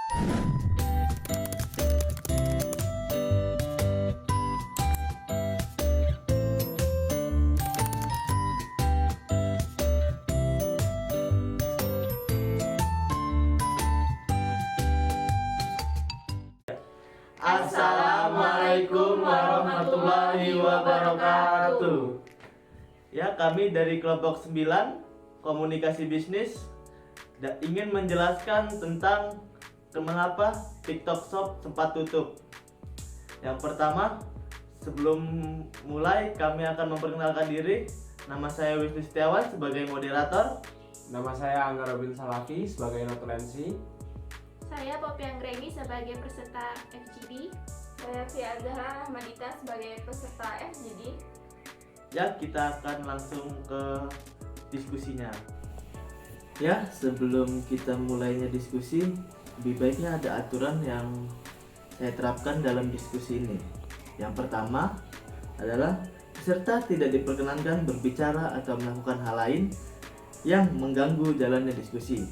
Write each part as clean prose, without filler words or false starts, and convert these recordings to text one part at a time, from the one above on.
Assalamualaikum warahmatullahi wabarakatuh. Ya, kami dari kelompok 9 Komunikasi Bisnis ingin menjelaskan tentang mengapa TikTok Shop sempat tutup. Yang pertama, sebelum mulai kami akan memperkenalkan diri. Nama saya Wisnu Setiawan sebagai moderator. Nama saya Angga Robin Salafi sebagai notulensi. Saya Poppy Anggreni sebagai peserta FGD. Saya Fia Zahra Ahmadita sebagai peserta FGD. Ya, kita akan langsung ke diskusinya. Ya, sebelum kita mulainya diskusi, lebih baiknya ada aturan yang saya terapkan dalam diskusi ini. Yang pertama adalah peserta tidak diperkenankan berbicara atau melakukan hal lain yang mengganggu jalannya diskusi.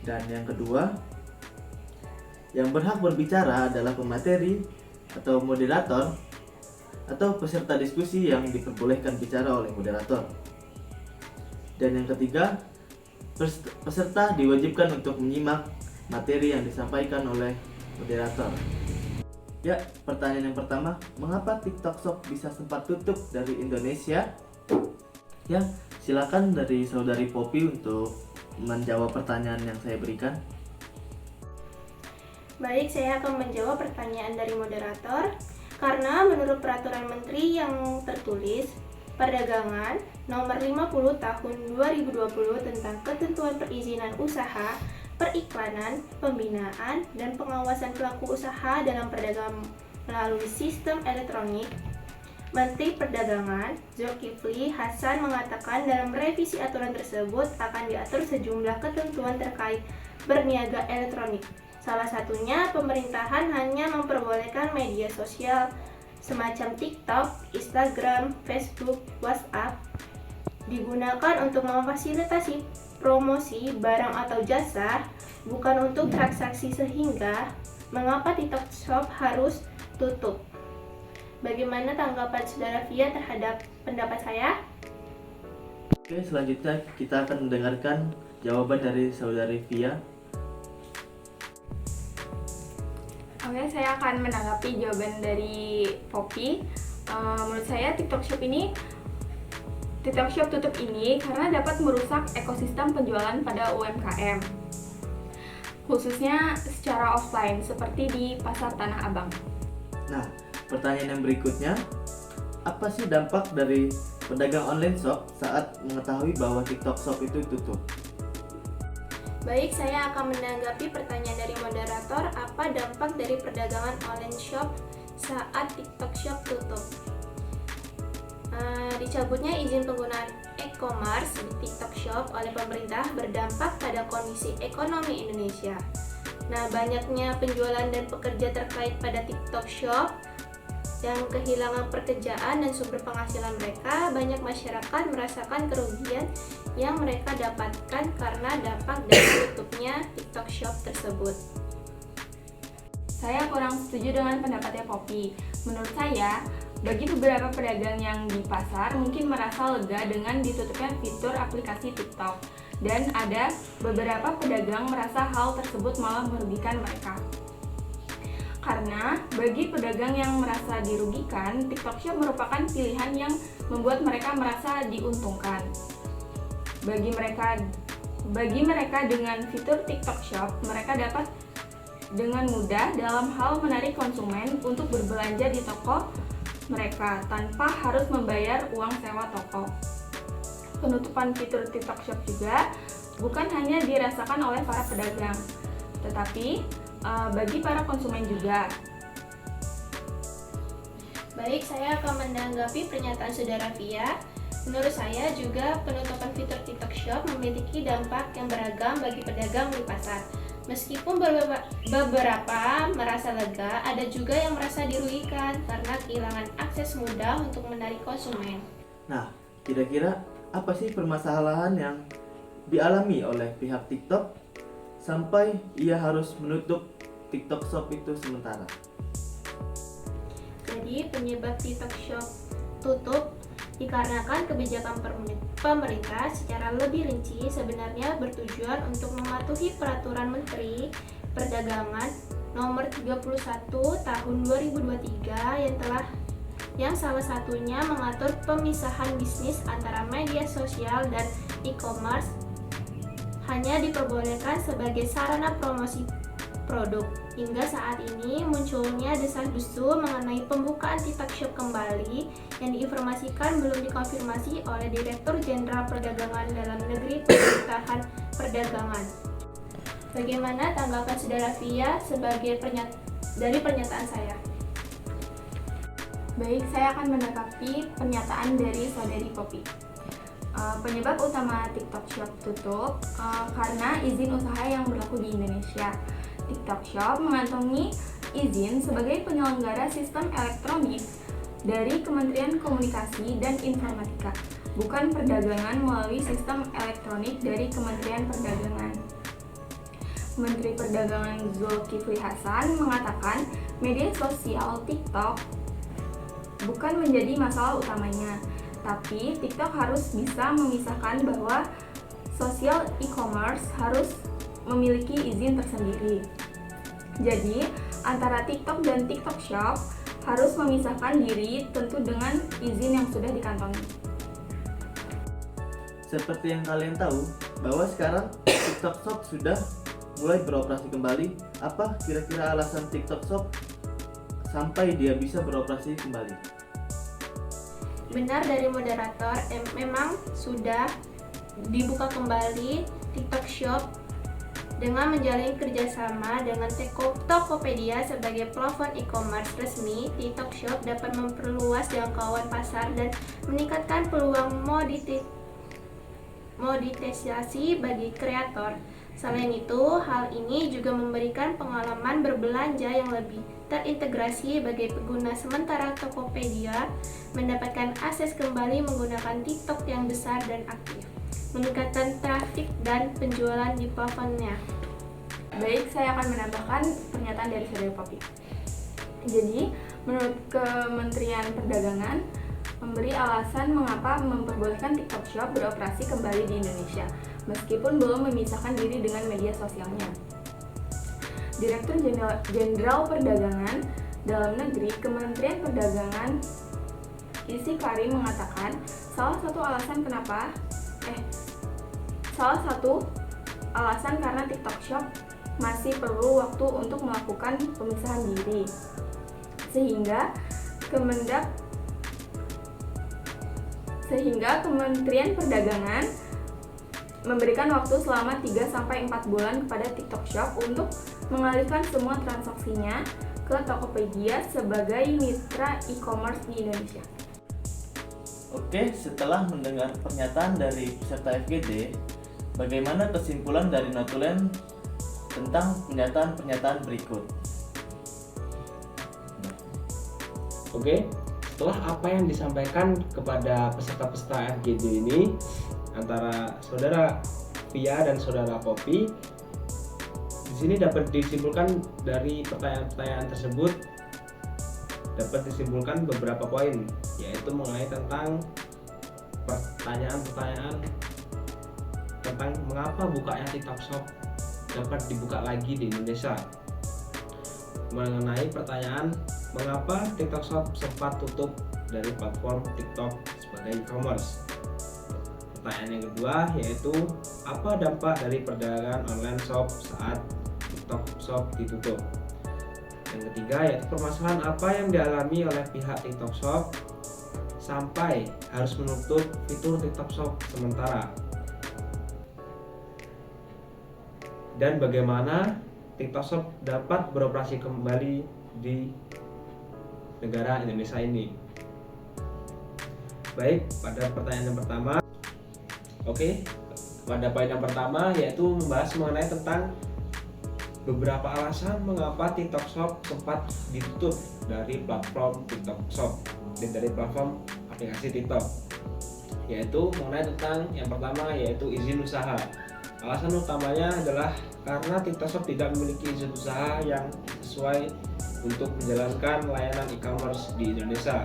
Dan yang kedua, yang berhak berbicara adalah pemateri atau moderator atau peserta diskusi yang diperbolehkan bicara oleh moderator. Dan yang ketiga, peserta diwajibkan untuk menyimak materi yang disampaikan oleh moderator. Ya, pertanyaan yang pertama, mengapa TikTok Shop bisa sempat tutup dari Indonesia? Ya, silakan dari saudari Poppy untuk menjawab pertanyaan yang saya berikan. Baik, saya akan menjawab pertanyaan dari moderator. Karena menurut peraturan menteri yang tertulis Perdagangan nomor 50 tahun 2020 tentang ketentuan perizinan usaha, periklanan, pembinaan, dan pengawasan pelaku usaha dalam perdagangan melalui sistem elektronik, Menteri Perdagangan Zulkifli Hasan mengatakan dalam revisi aturan tersebut akan diatur sejumlah ketentuan terkait berniaga elektronik. Salah satunya, pemerintahan hanya memperbolehkan media sosial semacam TikTok, Instagram, Facebook, WhatsApp digunakan untuk memfasilitasi promosi barang atau jasa, bukan untuk transaksi, sehingga mengapa TikTok Shop harus tutup. Bagaimana tanggapan saudara Fia terhadap pendapat saya? Oke, selanjutnya kita akan mendengarkan jawaban dari saudari Fia. Oke, saya akan menanggapi jawaban dari Poppy. Menurut saya TikTok Shop tutup ini karena dapat merusak ekosistem penjualan pada UMKM, khususnya secara offline seperti di pasar Tanah Abang. Nah, pertanyaan yang berikutnya, apa sih dampak dari pedagang online shop saat mengetahui bahwa TikTok Shop itu tutup? Baik, saya akan menanggapi pertanyaan dari moderator, apa dampak dari perdagangan online shop saat TikTok Shop tutup. Dicabutnya izin penggunaan e-commerce di TikTok Shop oleh pemerintah berdampak pada kondisi ekonomi Indonesia. Nah, banyaknya penjualan dan pekerja terkait pada TikTok Shop yang kehilangan pekerjaan dan sumber penghasilan mereka, banyak masyarakat merasakan kerugian yang mereka dapatkan karena dampak dari tutupnya TikTok Shop tersebut. Saya kurang setuju dengan pendapatnya Poppy. Menurut saya, bagi beberapa pedagang yang di pasar mungkin merasa lega dengan ditutupnya fitur aplikasi TikTok, dan ada beberapa pedagang merasa hal tersebut malah merugikan mereka. Karena bagi pedagang yang merasa dirugikan, TikTok Shop merupakan pilihan yang membuat mereka merasa diuntungkan. Bagi mereka dengan fitur TikTok Shop, mereka dapat dengan mudah dalam hal menarik konsumen untuk berbelanja di toko mereka tanpa harus membayar uang sewa toko. Penutupan fitur TikTok Shop juga bukan hanya dirasakan oleh para pedagang, tetapi bagi para konsumen juga. Baik, saya akan menanggapi pernyataan saudara Fia. Menurut saya juga penutupan fitur TikTok Shop memiliki dampak yang beragam bagi pedagang di pasar. Meskipun beberapa merasa lega, ada juga yang merasa dirugikan karena kehilangan akses mudah untuk menarik konsumen. Nah, kira-kira apa sih permasalahan yang dialami oleh pihak TikTok sampai ia harus menutup TikTok Shop itu sementara? Jadi penyebab TikTok Shop tutup dikarenakan kebijakan pemerintah secara lebih rinci sebenarnya bertujuan untuk mematuhi Peraturan Menteri Perdagangan Nomor 31 Tahun 2023 yang salah satunya mengatur pemisahan bisnis antara media sosial dan e-commerce hanya diperbolehkan sebagai sarana promosi produk. Hingga saat ini munculnya desas-desus mengenai pembukaan TikTok Shop kembali yang diinformasikan belum dikonfirmasi oleh Direktur Jenderal Perdagangan Dalam Negeri Pemerintahan Perdagangan. Bagaimana tanggapan Saudara Via sebagai dari pernyataan saya? Baik, saya akan menanggapi pernyataan dari Saudari Poppy. Penyebab utama TikTok Shop tutup karena izin usaha yang berlaku di Indonesia. TikTok Shop mengantongi izin sebagai penyelenggara sistem elektronik dari Kementerian Komunikasi dan Informatika, bukan perdagangan melalui sistem elektronik dari Kementerian Perdagangan. Menteri Perdagangan Zulkifli Hasan mengatakan media sosial TikTok bukan menjadi masalah utamanya, tapi TikTok harus bisa memisahkan bahwa sosial e-commerce harus memiliki izin tersendiri. Jadi, antara TikTok dan TikTok Shop harus memisahkan diri tentu dengan izin yang sudah dikantongi. Seperti yang kalian tahu, bahwa sekarang TikTok Shop sudah mulai beroperasi kembali. Apa kira-kira alasan TikTok Shop sampai dia bisa beroperasi kembali? Benar dari moderator, memang sudah dibuka kembali TikTok Shop dengan menjalin kerjasama dengan Tokopedia sebagai platform e-commerce resmi. TikTok Shop dapat memperluas jangkauan pasar dan meningkatkan peluang monetisasi bagi kreator. Selain itu, hal ini juga memberikan pengalaman berbelanja yang lebih terintegrasi bagi pengguna, sementara Tokopedia mendapatkan akses kembali menggunakan TikTok yang besar dan aktif, meningkatkan trafik dan penjualan di platformnya. Baik, saya akan menambahkan pernyataan dari Saudari Poppy. Jadi, menurut Kementerian Perdagangan memberi alasan mengapa memperbolehkan TikTok Shop beroperasi kembali di Indonesia, meskipun belum memisahkan diri dengan media sosialnya. Direktur Jenderal Perdagangan Dalam Negeri Kementerian Perdagangan Isi Karim mengatakan salah satu alasan karena TikTok Shop masih perlu waktu untuk melakukan pemisahan diri, sehingga Kementerian Perdagangan memberikan waktu selama 3-4 bulan kepada TikTok Shop untuk mengalihkan semua transaksinya ke Tokopedia sebagai mitra e-commerce di Indonesia. Oke, setelah mendengar pernyataan dari peserta FGD, bagaimana kesimpulan dari Notulen tentang pernyataan-pernyataan berikut? Oke, setelah apa yang disampaikan kepada peserta-peserta FGD ini antara Saudara Via dan Saudara Poppy, di sini dapat disimpulkan dari pertanyaan-pertanyaan tersebut dapat disimpulkan beberapa poin, yaitu mengenai tentang pertanyaan-pertanyaan tentang mengapa bukanya TikTok Shop dapat dibuka lagi di Indonesia, mengenai pertanyaan mengapa TikTok Shop sempat tutup dari platform TikTok sebagai e-commerce. Pertanyaan yang kedua yaitu apa dampak dari perdagangan online shop saat TikTok Shop ditutup. Yang ketiga yaitu permasalahan apa yang dialami oleh pihak TikTok Shop sampai harus menutup fitur TikTok Shop sementara. Dan bagaimana TikTok Shop dapat beroperasi kembali di negara Indonesia ini. Baik, pada pertanyaan yang pertama, pada poin yang pertama yaitu membahas mengenai tentang beberapa alasan mengapa TikTok Shop sempat ditutup dari platform TikTok Shop dan dari platform aplikasi TikTok, yaitu mengenai tentang yang pertama yaitu izin usaha. Alasan utamanya adalah karena TikTok Shop tidak memiliki izin usaha yang sesuai untuk menjalankan layanan e-commerce di Indonesia.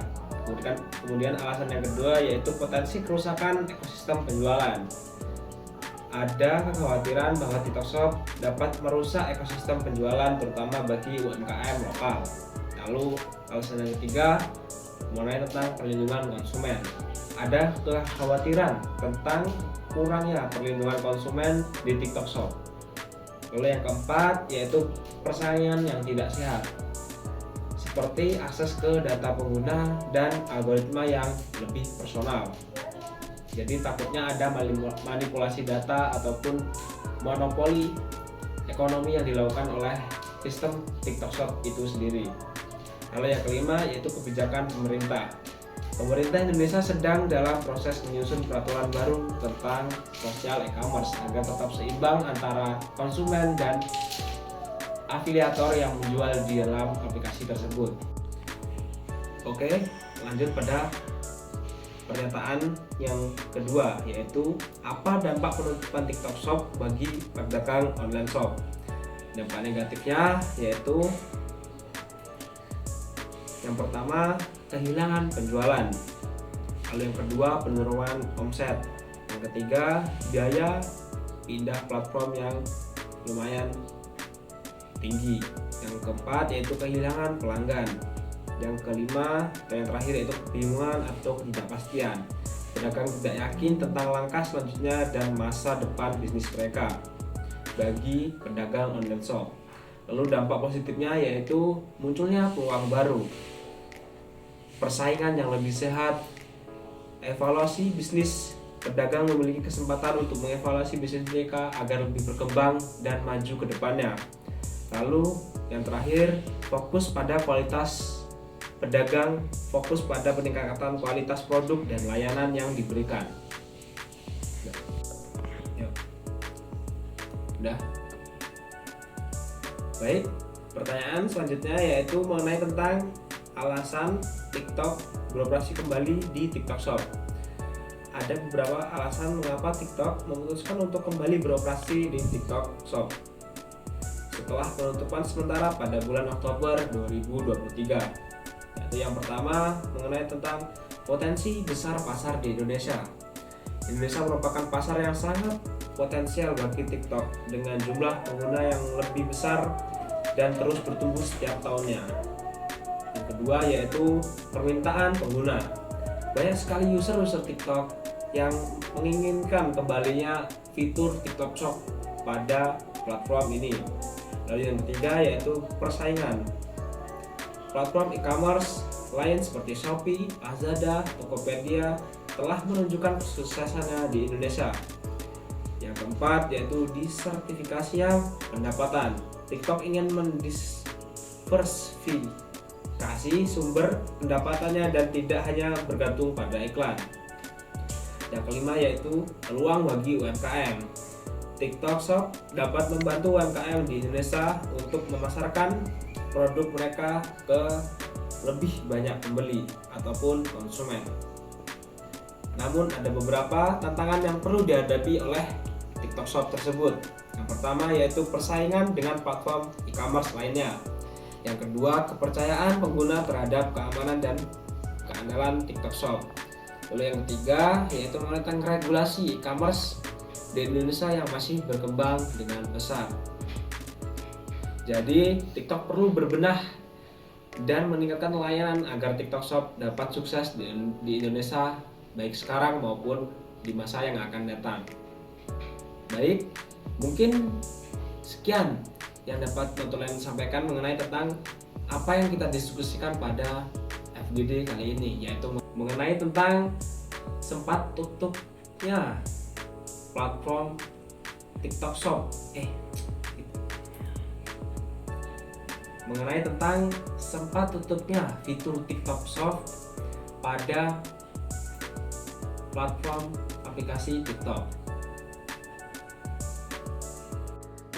Kemudian alasan yang kedua yaitu potensi kerusakan ekosistem penjualan. Ada kekhawatiran bahwa TikTok Shop dapat merusak ekosistem penjualan terutama bagi UMKM lokal. Lalu alasan yang ketiga mengenai tentang perlindungan konsumen. Ada kekhawatiran tentang kurangnya perlindungan konsumen di TikTok Shop. Lalu yang keempat yaitu persaingan yang tidak sehat, seperti akses ke data pengguna dan algoritma yang lebih personal. Jadi takutnya ada manipulasi data ataupun monopoli ekonomi yang dilakukan oleh sistem TikTok Shop itu sendiri. Lalu yang kelima yaitu kebijakan pemerintah. Pemerintah Indonesia sedang dalam proses menyusun peraturan baru tentang sosial e-commerce agar tetap seimbang antara konsumen dan afiliator yang menjual di dalam aplikasi tersebut. Oke, lanjut pada pernyataan yang kedua, yaitu apa dampak penutupan TikTok Shop bagi pedagang online shop. Dampak negatifnya yaitu yang pertama, kehilangan penjualan. Lalu yang kedua, penurunan omset. Yang ketiga, biaya pindah platform yang lumayan tinggi. Yang keempat yaitu kehilangan pelanggan. Yang kelima dan yang terakhir yaitu kebingungan atau ketidakpastian. Pedagang tidak yakin tentang langkah selanjutnya dan masa depan bisnis mereka bagi pedagang online shop. Lalu dampak positifnya yaitu munculnya peluang baru, persaingan yang lebih sehat, evaluasi bisnis. Pedagang memiliki kesempatan untuk mengevaluasi bisnis mereka agar lebih berkembang dan maju ke depannya. Lalu yang terakhir, fokus pada kualitas. Pedagang fokus pada peningkatan kualitas produk dan layanan yang diberikan. Udah. Baik, pertanyaan selanjutnya yaitu mengenai tentang alasan TikTok beroperasi kembali di TikTok Shop. Ada beberapa alasan mengapa TikTok memutuskan untuk kembali beroperasi di TikTok Shop setelah penutupan sementara pada bulan Oktober 2023. Yaitu yang pertama mengenai tentang potensi besar pasar di Indonesia. Indonesia merupakan pasar yang sangat potensial bagi TikTok dengan jumlah pengguna yang lebih besar dan terus bertumbuh setiap tahunnya. Yang kedua yaitu permintaan pengguna. Banyak sekali user TikTok yang menginginkan kembalinya fitur TikTok Shop pada platform ini. Lalu yang ketiga yaitu persaingan. Platform e-commerce lain seperti Shopee, Lazada, Tokopedia telah menunjukkan kesuksesannya di Indonesia. Yang keempat yaitu diversifikasi pendapatan. TikTok ingin mendiversifikasi sumber pendapatannya dan tidak hanya bergantung pada iklan. Yang kelima yaitu peluang bagi UMKM. TikTok Shop dapat membantu UMKM di Indonesia untuk memasarkan produk mereka ke lebih banyak pembeli ataupun konsumen. Namun ada beberapa tantangan yang perlu dihadapi oleh TikTok Shop tersebut. Yang pertama yaitu persaingan dengan platform e-commerce lainnya. Yang kedua, kepercayaan pengguna terhadap keamanan dan keandalan TikTok Shop. Lalu yang ketiga yaitu mengenai regulasi e-commerce di Indonesia yang masih berkembang dengan pesat. Jadi TikTok perlu berbenah dan meningkatkan layanan agar TikTok Shop dapat sukses di Indonesia baik sekarang maupun di masa yang akan datang. Baik, mungkin sekian yang dapat Tontolan sampaikan mengenai tentang apa yang kita diskusikan pada FGD kali ini, yaitu mengenai tentang sempat tutupnya platform TikTok Shop. Mengenai tentang sempat tutupnya fitur TikTok Shop pada platform aplikasi TikTok.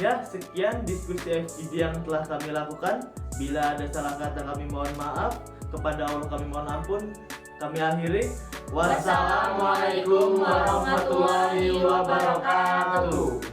Ya, sekian diskusi FGD yang telah kami lakukan. Bila ada salah kata kami mohon maaf, kepada Allah kami mohon ampun. Kami akhiri. Wassalamualaikum warahmatullahi wabarakatuh.